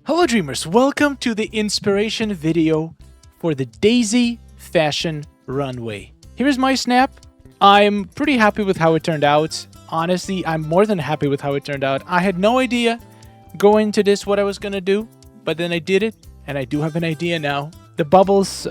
Hello dreamers, welcome to the inspiration video for the Daisy fashion runway. Here's my snap. I'm pretty happy with how it turned out. Honestly, I'm more than happy with how it turned out. I had no idea going into this what I was gonna do, but then I did it, and I do have an idea now. The bubbles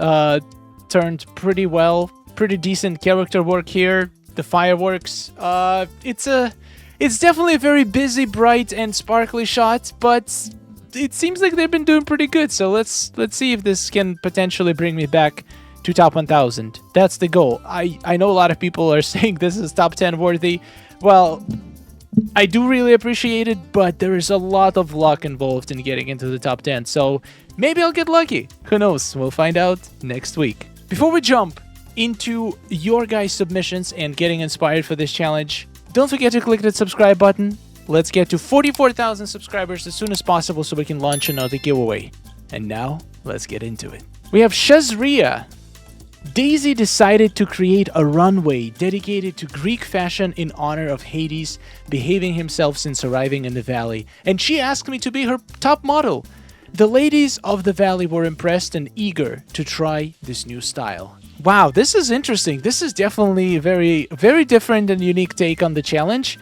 turned pretty well, pretty decent character work here. The fireworks, it's definitely a very busy, bright, and sparkly shot, but it seems like they've been doing pretty good, so let's see if this can potentially bring me back to top 1000. That's the goal. I know a lot of people are saying this is top 10 worthy. Well, I do really appreciate it, but there is a lot of luck involved in getting into the top 10, so maybe I'll get lucky. Who knows? We'll find out next week. Before we jump into your guys' submissions and getting inspired for this challenge, don't forget to click that subscribe button. Let's get to 44,000 subscribers as soon as possible so we can launch another giveaway. And now, let's get into it. We have Shazria. Daisy decided to create a runway dedicated to Greek fashion in honor of Hades behaving himself since arriving in the valley, and she asked me to be her top model. The ladies of the valley were impressed and eager to try this new style. Wow, this is interesting. This is definitely a very, very different and unique take on the challenge.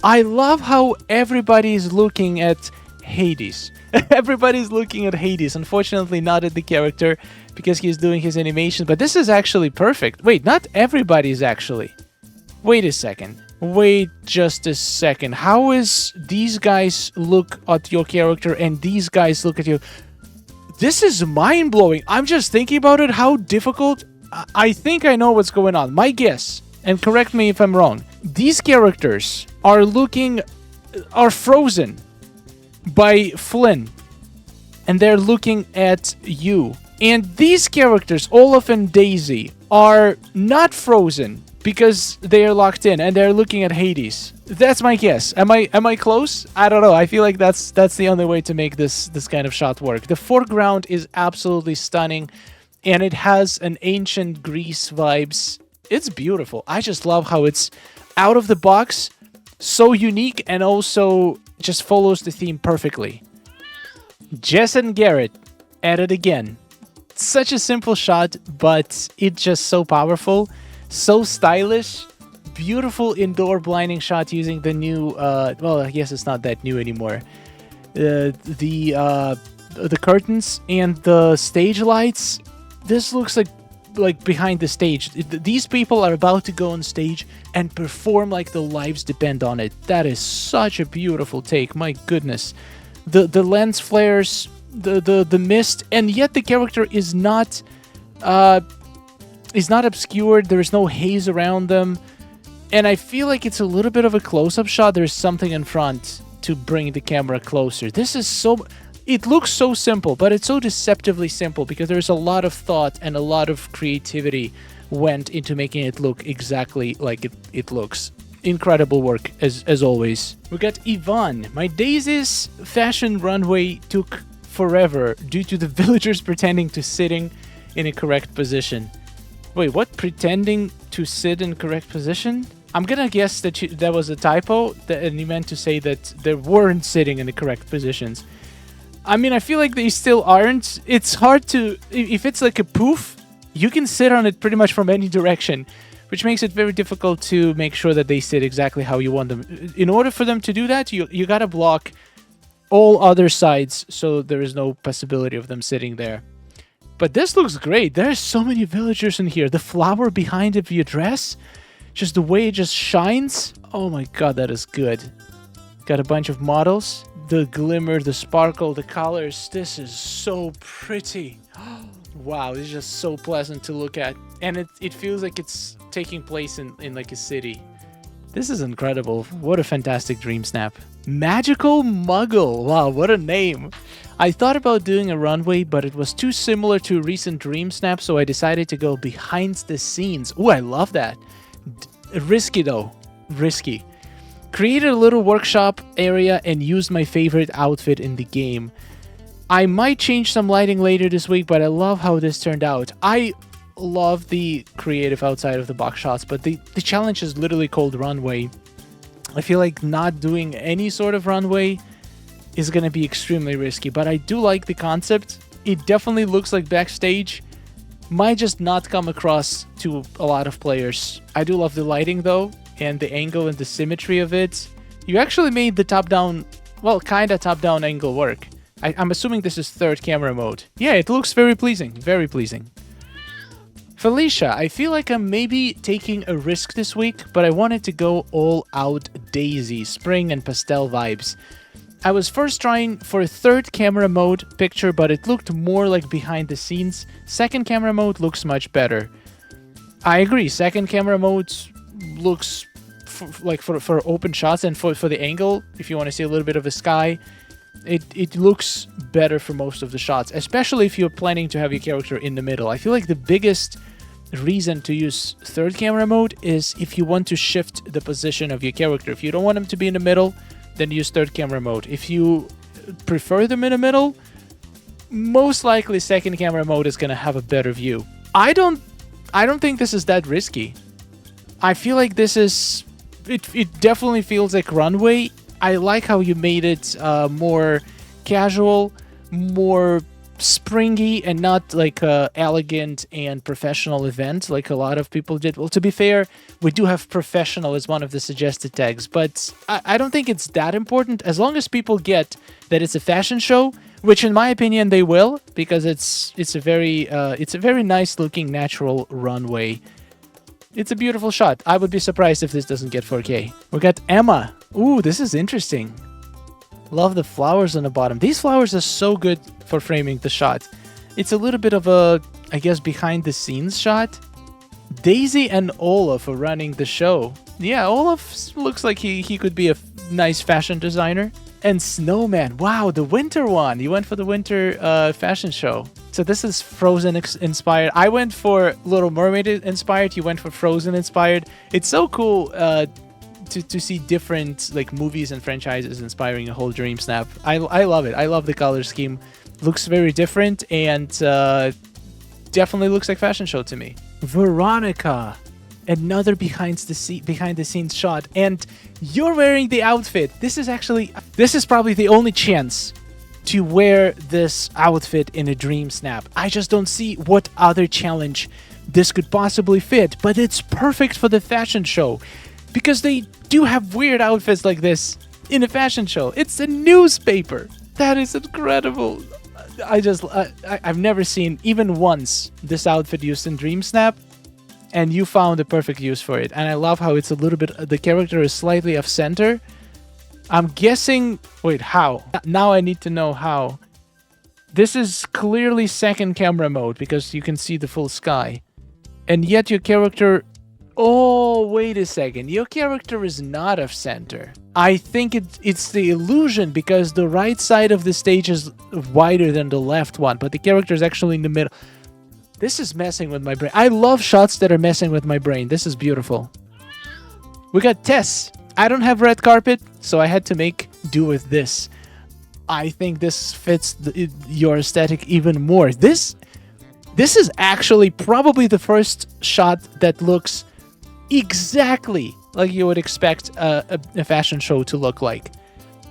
I love how everybody's looking at Hades. Everybody's looking at Hades. Unfortunately, not at the character because he's doing his animation. But this is actually perfect. Wait, not everybody's actually. Wait a second. Wait just a second. How is these guys look at your character and these guys look at you? This is mind-blowing. I'm just thinking about it. How difficult. I think I know what's going on. My guess, and correct me if I'm wrong, these characters are frozen by Flynn, and they're looking at you. And these characters, Olaf and Daisy, are not frozen because they are locked in and they're looking at Hades. That's my guess. Am I close? I don't know. I feel like that's the only way to make this kind of shot work. The foreground is absolutely stunning, and it has an ancient Greece vibes. It's beautiful. I just love how it's out of the box, so unique, and also just follows the theme perfectly. Jess and Garrett at it again. Such a simple shot, but it's just so powerful, so stylish. Beautiful indoor blinding shot using the new, well, I guess it's not that new anymore. The curtains and the stage lights. This looks like behind the stage. These people are about to go on stage and perform like the lives depend on it. That is such a beautiful take. My goodness. The lens flares, the mist, and yet the character is not obscured. There is no haze around them. And I feel like it's a little bit of a close-up shot. There's something in front to bring the camera closer. This is so... It looks so simple, but it's so deceptively simple because there's a lot of thought and a lot of creativity went into making it look exactly like it looks. Incredible work, as always. We got Yvonne. My Daisy's fashion runway took forever due to the villagers pretending to sitting in a correct position. Wait, what? Pretending to sit in correct position? I'm gonna guess that that was a typo, and you meant to say that they weren't sitting in the correct positions. I mean, I feel like they still aren't. It's hard to... If it's like a poof, you can sit on it pretty much from any direction, which makes it very difficult to make sure that they sit exactly how you want them. In order for them to do that, you gotta block all other sides so there is no possibility of them sitting there. But this looks great. There's so many villagers in here. The flower behind it, your dress, just the way it just shines. Oh my god, that is good. Got a bunch of models. The glimmer, the sparkle, the colors. This is so pretty. Wow, it's just so pleasant to look at. And it feels like it's taking place in like a city. This is incredible. What a fantastic Dreamsnap. Magical Muggle. Wow, what a name. I thought about doing a runway, but it was too similar to a recent Dreamsnap, so I decided to go behind the scenes. Ooh, I love that. Risky though. Risky. Created a little workshop area and used my favorite outfit in the game. I might change some lighting later this week, but I love how this turned out. I love the creative outside of the box shots, but the challenge is literally called Runway. I feel like not doing any sort of runway is going to be extremely risky, but I do like the concept. It definitely looks like backstage. Might just not come across to a lot of players. I do love the lighting though, and the angle and the symmetry of it. You actually made the top-down, well, kind of top-down angle work. I'm assuming this is third camera mode. Yeah, it looks very pleasing, very pleasing. Felicia, I feel like I'm maybe taking a risk this week, but I wanted to go all out Daisy, spring and pastel vibes. I was first trying for a third camera mode picture, but it looked more like behind the scenes. Second camera mode looks much better. I agree, second camera mode looks for open shots and for the angle, if you want to see a little bit of the sky, it looks better for most of the shots, especially if you're planning to have your character in the middle. I feel like the biggest reason to use third camera mode is if you want to shift the position of your character. If you don't want him to be in the middle, then use third camera mode. If you prefer them in the middle, most likely second camera mode is going to have a better view. I don't think this is that risky. I feel like this is... It definitely feels like Runway. I like how you made it more casual, more springy, and not like a elegant and professional event like a lot of people did. Well, to be fair, we do have professional as one of the suggested tags, but I don't think it's that important as long as people get that it's a fashion show, which in my opinion they will, because it's a very nice looking natural runway. It's a beautiful shot. I would be surprised if this doesn't get 4K. We got Emma. Ooh, this is interesting. Love the flowers on the bottom. These flowers are so good for framing the shot. It's a little bit of a, I guess, behind the scenes shot. Daisy and Olaf are running the show. Yeah, Olaf looks like he could be a nice fashion designer. And Snowman. Wow, the winter one. You went for the winter fashion show. So this is Frozen inspired. I went for Little Mermaid inspired. You went for Frozen inspired. It's so cool to see different like movies and franchises inspiring a whole Dreamsnap. I love it. I love the color scheme. Looks very different and definitely looks like fashion show to me. Veronica, another behind the scenes shot, and you're wearing the outfit. This is probably the only chance to wear this outfit in a Dreamsnap. I just don't see what other challenge this could possibly fit, but it's perfect for the fashion show because they do have weird outfits like this in a fashion show. It's a newspaper. That is incredible. I've never seen even once this outfit used in Dreamsnap, and you found a perfect use for it. And I love how it's a little bit, the character is slightly off center. I'm guessing, wait, how? Now I need to know how. This is clearly second camera mode because you can see the full sky. And yet your character, oh, wait a second. Your character is not off center. I think it's the illusion because the right side of the stage is wider than the left one, but the character is actually in the middle. This is messing with my brain. I love shots that are messing with my brain. This is beautiful. We got Tess. I don't have red carpet, so I had to make do with this. I think this fits your aesthetic even more. This is actually probably the first shot that looks exactly like you would expect a fashion show to look like.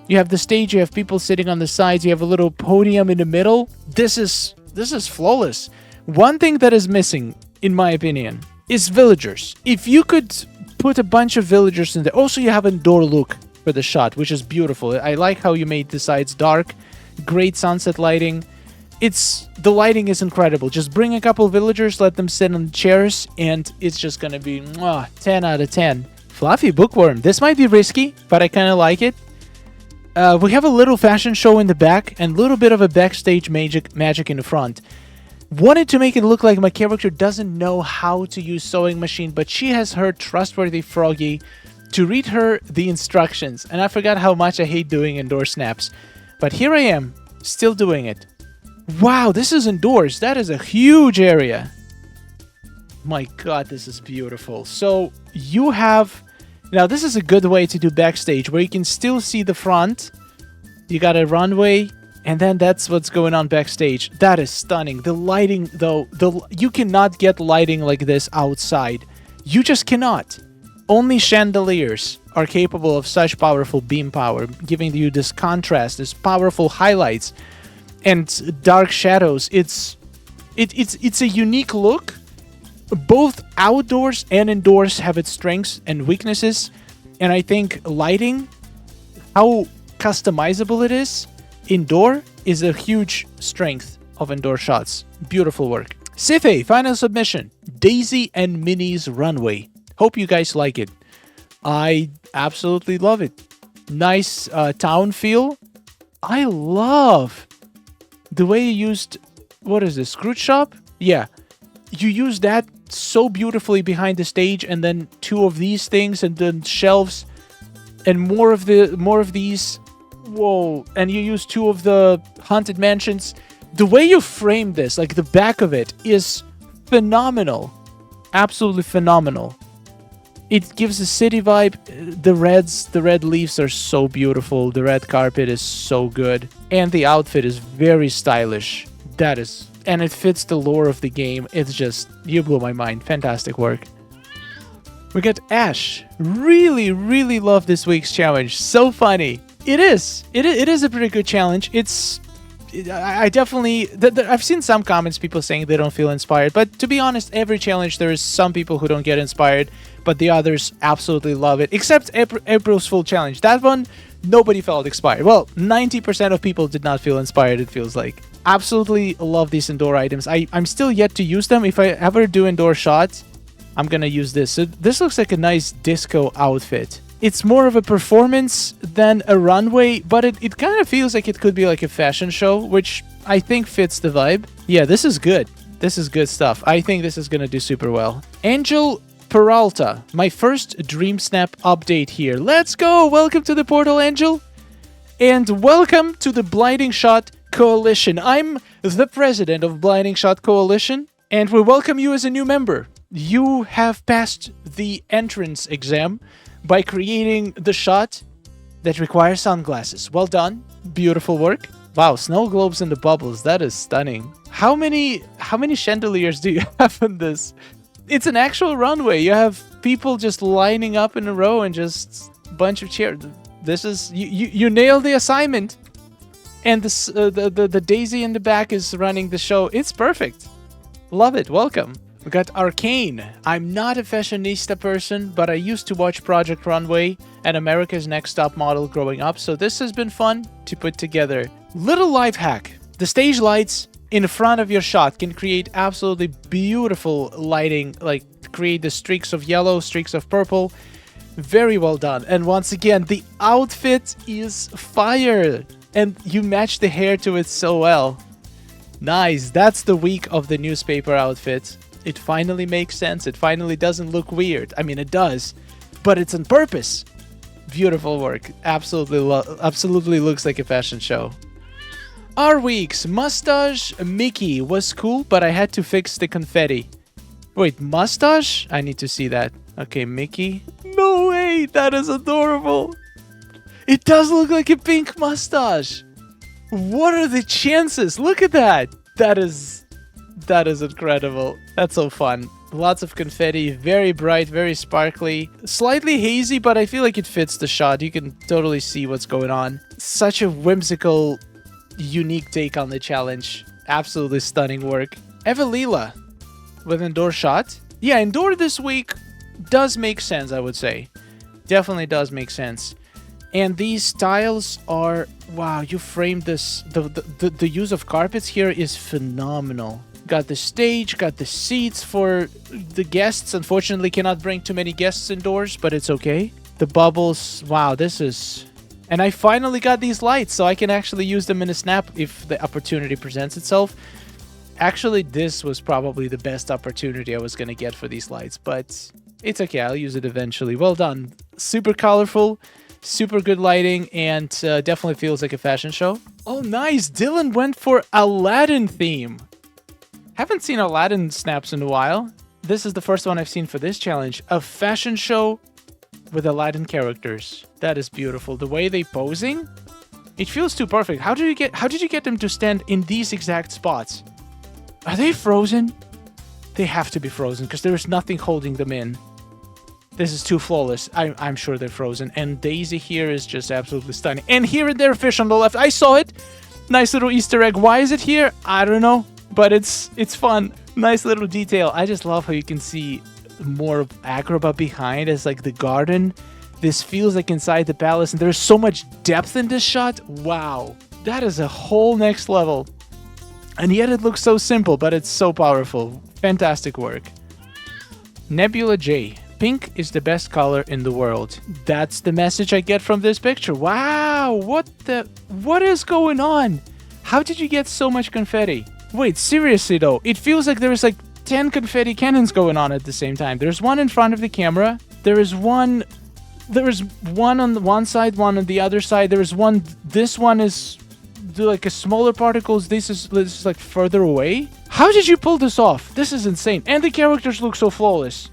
You have the stage, you have people sitting on the sides, you have a little podium in the middle. This is flawless. One thing that is missing, in my opinion, is villagers. If you could put a bunch of villagers in there. Also, you have a door look for the shot, which is beautiful. I like how you made the sides dark. Great sunset lighting. The lighting is incredible. Just bring a couple villagers, let them sit on chairs, and it's just gonna be 10 out of 10. Fluffy bookworm. This might be risky, but I kind of like it. We have a little fashion show in the back and a little bit of a backstage magic in the front. Wanted to make it look like my character doesn't know how to use sewing machine, but she has her trustworthy Froggy to read her the instructions. And I forgot how much I hate doing indoor snaps. But here I am, still doing it. Wow, this is indoors. That is a huge area. My God, this is beautiful. So you have... Now, this is a good way to do backstage, where you can still see the front. You got a runway... And then that's what's going on backstage. That is stunning. The lighting, though, you cannot get lighting like this outside. You just cannot. Only chandeliers are capable of such powerful beam power, giving you this contrast, this powerful highlights, and dark shadows. It's a unique look. Both outdoors and indoors have its strengths and weaknesses, and I think lighting, how customizable it is indoor, is a huge strength of indoor shots. Beautiful work. Sife, final submission. Daisy and Minnie's Runway. Hope you guys like it. I absolutely love it. Nice town feel. I love the way you used, what is this, Scrooge Shop? Yeah. You use that so beautifully behind the stage, and then two of these things, and then shelves, and more of these. Whoa. And you use two of the Haunted Mansions. The way you frame this, like the back of it, is phenomenal. Absolutely phenomenal. It gives a city vibe. The red leaves are so beautiful. The red carpet is so good. And the outfit is very stylish. And it fits the lore of the game. It's just, you blew my mind. Fantastic work. We got Ash. Really, really love this week's challenge. So funny. It is. It is a pretty good challenge. I definitely... I've seen some comments, people saying they don't feel inspired. But to be honest, every challenge, there is some people who don't get inspired. But the others absolutely love it. Except April's Fool Challenge. That one, nobody felt inspired. Well, 90% of people did not feel inspired, it feels like. Absolutely love these indoor items. I'm still yet to use them. If I ever do indoor shots, I'm gonna use this. So this looks like a nice disco outfit. It's more of a performance than a runway, but it kind of feels like it could be like a fashion show, which I think fits the vibe. Yeah, this is good. This is good stuff. I think this is gonna do super well. Angel Peralta, my first Dreamsnap update here. Let's go! Welcome to the portal, Angel. And welcome to the Blinding Shot Coalition. I'm the president of Blinding Shot Coalition, and we welcome you as a new member. You have passed the entrance exam by creating the shot that requires sunglasses. Well done. Beautiful work. Wow, snow globes in the bubbles. That is stunning. How many chandeliers do you have in this? It's an actual runway. You have people just lining up in a row and just a bunch of chairs. This is... You nailed the assignment. And the Daisy in the back is running the show. It's perfect. Love it. Welcome. We got Arcane. I'm not a fashionista person, but I used to watch Project Runway and America's Next Top Model growing up, so this has been fun to put together. Little life hack. The stage lights in front of your shot can create absolutely beautiful lighting, like create the streaks of yellow, streaks of purple. Very well done. And once again, the outfit is fire. And you match the hair to it so well. Nice. That's the week of the newspaper outfit. It finally makes sense. It finally doesn't look weird. I mean, it does, but it's on purpose. Beautiful work. Absolutely looks like a fashion show. Our week's mustache Mickey was cool, but I had to fix the confetti. Wait, mustache? I need to see that. Okay, Mickey. No way! That is adorable. It does look like a pink mustache. What are the chances? Look at that. That is incredible. That's so fun. Lots of confetti, very bright, very sparkly, slightly hazy, but I feel like it fits the shot. You can totally see what's going on. Such a whimsical, unique take on the challenge. Absolutely stunning work. Evelila with indoor shot. Yeah, indoor this week does make sense, I would say. Definitely does make sense. And these tiles are... Wow, you framed this... The use of carpets here is phenomenal. Got the stage, got the seats for the guests. Unfortunately, cannot bring too many guests indoors, but it's okay. The bubbles... Wow, this is... And I finally got these lights, so I can actually use them in a snap if the opportunity presents itself. Actually, this was probably the best opportunity I was going to get for these lights, but it's okay. I'll use it eventually. Well done. Super colorful. Super good lighting, and definitely feels like a fashion show. Oh, nice. Dylan went for Aladdin theme. Haven't seen Aladdin snaps in a while. This is the first one I've seen for this challenge. A fashion show with Aladdin characters. That is beautiful. The way they posing, it feels too perfect. How did you get them to stand in these exact spots? Are they frozen? They have to be frozen because there is nothing holding them in. This is too flawless. I'm sure they're frozen. And Daisy here is just absolutely stunning. And here and there, fish on the left. I saw it. Nice little Easter egg. Why is it here? I don't know. But it's fun. Nice little detail. I just love how you can see more of Agrabah behind as like the garden. This feels like inside the palace. And there's so much depth in this shot. Wow. That is a whole next level. And yet it looks so simple, but it's so powerful. Fantastic work. Nebula J. Pink is the best color in the world. That's the message I get from this picture. Wow, what is going on? How did you get so much confetti? Wait, seriously though, it feels like there's like 10 confetti cannons going on at the same time. There's one in front of the camera. There is one on the one side, one on the other side. There is one, this one is like a smaller particles. This is like further away. How did you pull this off? This is insane. And the characters look so flawless.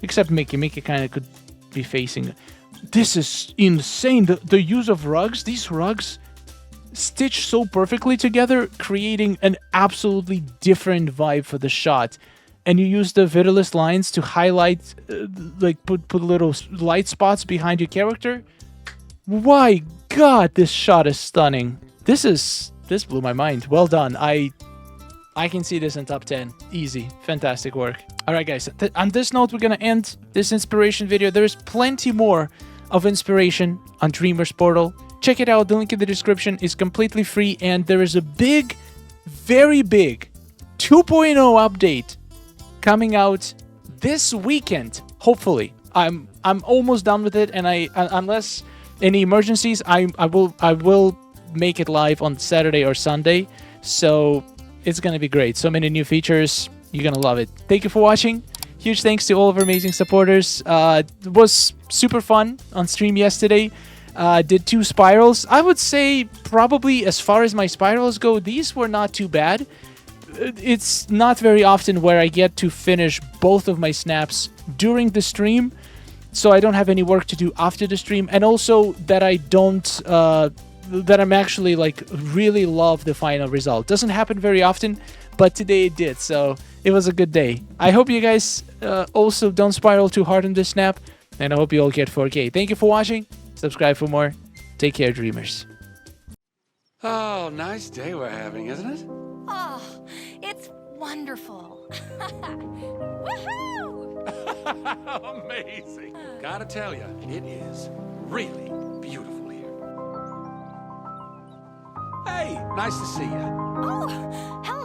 Except Mickey. Mickey kind of could be facing. This is insane. The use of rugs. These rugs stitch so perfectly together, creating an absolutely different vibe for the shot. And you use the Vitalist lines to highlight, like put little light spots behind your character. My God, this shot is stunning. This blew my mind. Well done. I can see this in top 10. Easy. Fantastic work. Alright guys, on this note, we're gonna end this inspiration video. There's plenty more of inspiration on Dreamers Portal. Check it out, the link in the description is completely free, and there is a big, very big 2.0 update coming out this weekend, hopefully. I'm almost done with it, and unless any emergencies, I will make it live on Saturday or Sunday, so it's gonna be great. So many new features. You're gonna love it. Thank you for watching. Huge thanks to all of our amazing supporters. It was super fun on stream yesterday. Did 2 spirals. I would say probably as far as my spirals go, these were not too bad. It's not very often where I get to finish both of my snaps during the stream, so I don't have any work to do after the stream, and also that I don't that I'm actually like really love the final result. Doesn't happen very often, but today it did, so it was a good day. I hope you guys also don't spiral too hard on this snap, and I hope you all get 4K. Thank you for watching. Subscribe for more. Take care, dreamers. Oh, nice day we're having, isn't it? Oh, it's wonderful. Woohoo! Amazing. Gotta tell you, it is really beautiful here. Hey, nice to see you. Oh, hello.